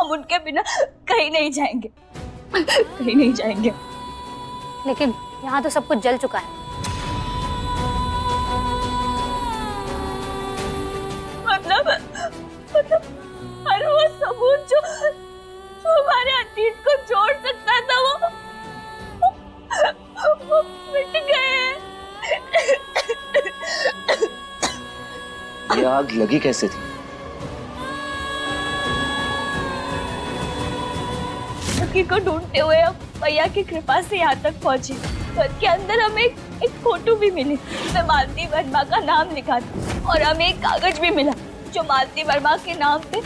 हम उनके बिना कहीं नहीं जाएंगे, कहीं नहीं जाएंगे। लेकिन यहाँ तो सब कुछ जल चुका है। मतलब अरे वो सबूत जो हमारे अतीत को जोड़ सकता था वो मिट गए। ये आग लगी कैसे थी? लड़की को ढूंढते हुए हम भैया की कृपा से यहाँ तक पहुँचे। घर के अंदर हमें एक फोटो भी मिली जिसमें मालती वर्मा का नाम लिखा था और हमें एक कागज भी मिला जो मालती वर्मा के नाम पे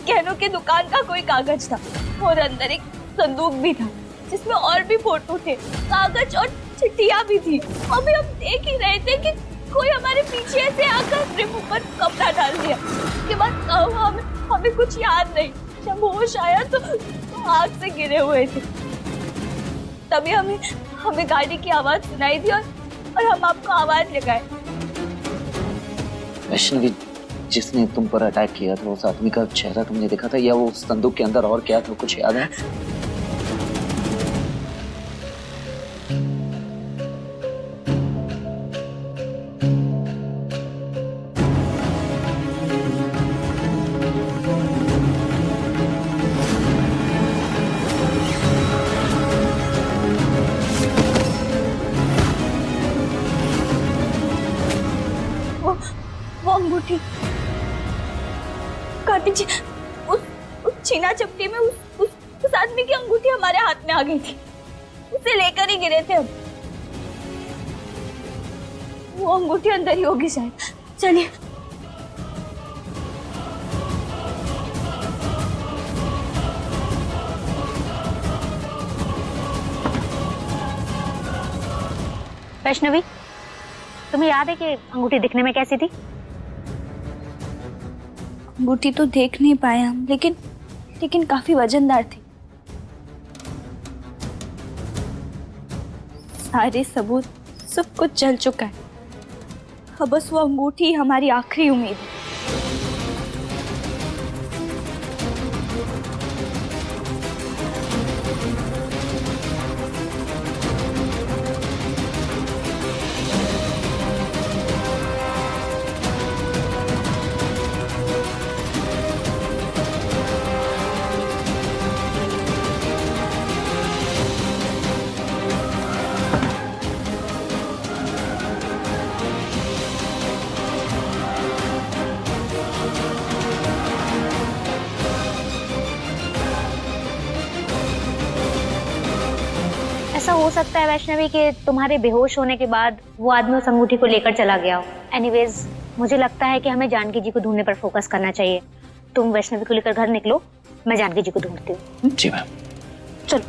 गहनों की दुकान का कोई कागज था और अंदर एक संदूक भी था जिसमें और भी फोटो थे, कागज और चिट्ठियां भी थी। अभी हम देख ही रहे थे कि कोई हमारे पीछे से आकर सिर्फ ऊपर कपड़ा डाल दिया। उसके बाद हमें कुछ याद नहीं। जब होश आया तो आग से गिरे हुए थे। तभी हमें गाड़ी की आवाज सुनाई दी और हम आपको आवाज लगाए। वैष्णवी, जिसने तुम पर अटैक किया था उस आदमी का चेहरा तुमने देखा था या वो संदूक के अंदर और क्या था, कुछ याद है? वो अंगूठी कार्तिक जी, उस छीना चपटी में उस आदमी की अंगूठी हमारे हाथ में आ गई थी। उसे लेकर ही गिरे थे हम। वो अंगूठी अंदर ही होगी शायद। चलिए। वैष्णवी, तुम्हें याद है कि अंगूठी दिखने में कैसी थी? अंगूठी तो देख नहीं पाए हम, लेकिन काफी वजनदार थी। सारे सबूत सब कुछ जल चुका है। अब बस वो अंगूठी हमारी आखिरी उम्मीद है। ऐसा हो सकता है वैष्णवी कि तुम्हारे बेहोश होने के बाद वो आदमी उस अंगूठी को लेकर चला गया हो। एनीवेज, मुझे लगता है कि हमें जानकी जी को ढूंढने पर फोकस करना चाहिए। तुम वैष्णवी को लेकर घर निकलो, मैं जानकी जी को ढूंढती हूँ। जी मैम। चलो।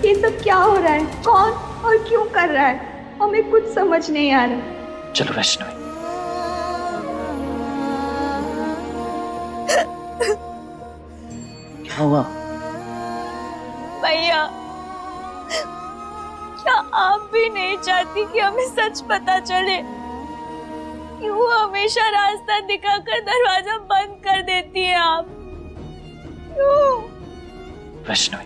ये सब क्या हो रहा है? कौन और क्यों कर रहा है? हमें कुछ समझ नहीं आ रहा। चलो वैष्णवी। क्या हुआ? भैया, क्या आप भी नहीं चाहती कि हमें सच पता चले? क्यों हमेशा रास्ता दिखाकर दरवाजा बंद कर देती है आप? क्यों? वैष्णवी,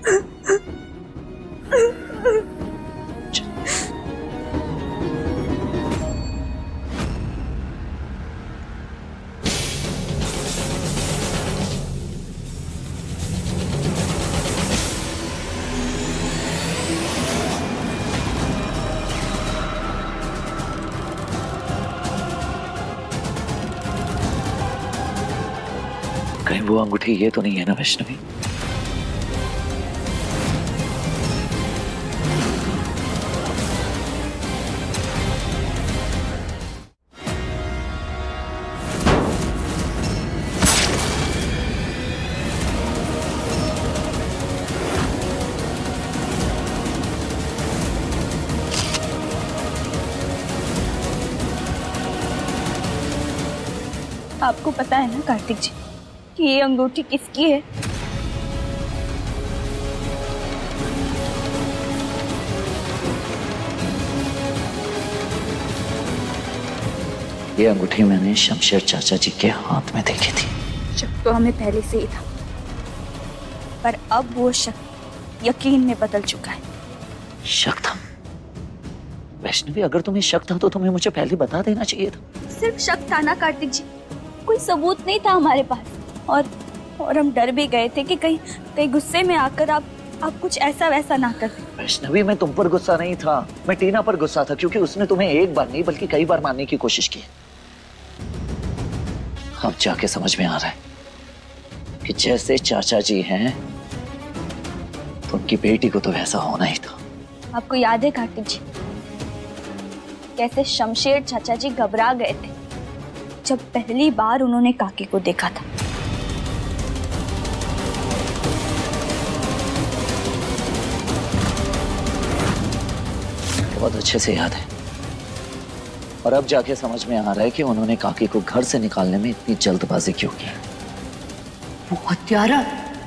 कहीं वो अंगूठी ये तो नहीं है ना वैष्णवी? आपको पता है ना कार्तिक जी कि ये अंगूठी किसकी है? ये अंगूठी मैंने शमशेर चाचा जी के हाथ में देखी थी। शक तो हमें पहले से ही था, पर अब वो शक यकीन में बदल चुका है। शक था? वैष्णवी, अगर तुम्हें शक था तो तुम्हें मुझे पहले बता देना चाहिए था। सिर्फ शक था ना कार्तिक जी, कोई सबूत नहीं था हमारे पास। और हम डर भी गए थे कि कहीं गुस्से में आकर आप कुछ ऐसा वैसा ना कर दें। वैष्णवी, मैं तुम पर गुस्सा नहीं था, मैं टीना पर गुस्सा था, क्योंकि उसने तुम्हें एक बार नहीं बल्कि कई बार मारने की कोशिश की। अब जाके समझ में आ रहा है कि जैसे चाचा जी हैं तो उनकी बेटी को तो वैसा होना ही था। आपको याद है कार्तिक जी, कैसे शमशेर चाचा जी घबरा गए थे जब पहली बार उन्होंने काकी को देखा था। बहुत अच्छे से याद है। और अब जाके समझ में आ रहा है कि उन्होंने काकी को घर से निकालने में इतनी जल्दबाजी क्यों की। वो हत्यारा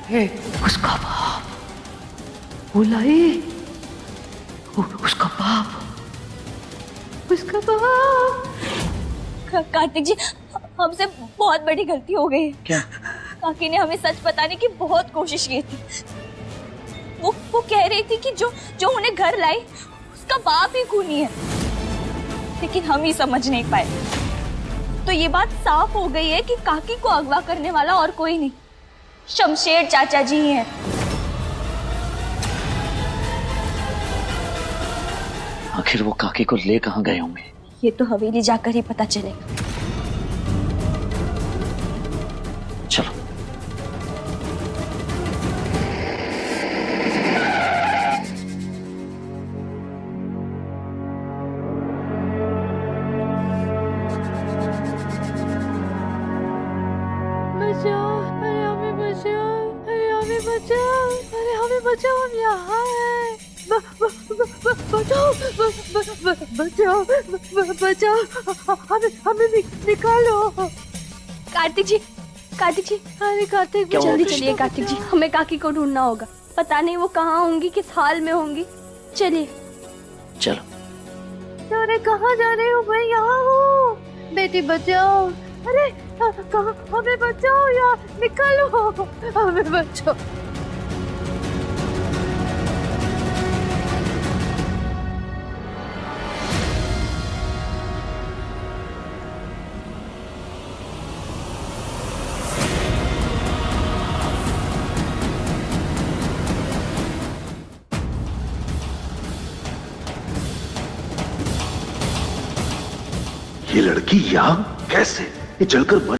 है, उसका बाप बुलाई, उसका बाप। कार्तिक जी, हमसे बहुत बड़ी गलती हो गई है। क्या? काकी ने हमें सच बताने की बहुत कोशिश की थी। वो कह रही थी कि जो उन्हें घर लाई उसका बाप ही खूनी है, लेकिन हम ही समझ नहीं पाए। तो ये बात साफ हो गई है कि काकी को अगवा करने वाला और कोई नहीं, शमशेर चाचा जी ही हैं। आखिर वो काकी को ले कहां गए होंगे? ये तो हवेली जाकर ही पता चलेगा। चलो। बचाओ, अरे हमें बचाओ, अरे हमें बचाओ, अरे हमें बचाओ, हम यहाँ हैं। बचाओ, बचाओ, बचाओ, हमें निकालो। कार्तिक जी, अरे कार्तिक, क्या हुआ? जल्दी चलिए कार्तिक जी, हमें काकी को ढूंढना होगा। पता नहीं वो कहाँ होंगी, किस हाल में होंगी। चलिए। चलो। अरे कहाँ जा रहे हो? मैं यहाँ हूँ, बेटी बचाओ। अरे कहाँ? हमें बचाओ यार, निकालो, हमें बचाओ। ये लड़की यहाँ कैसे? ये जलकर मर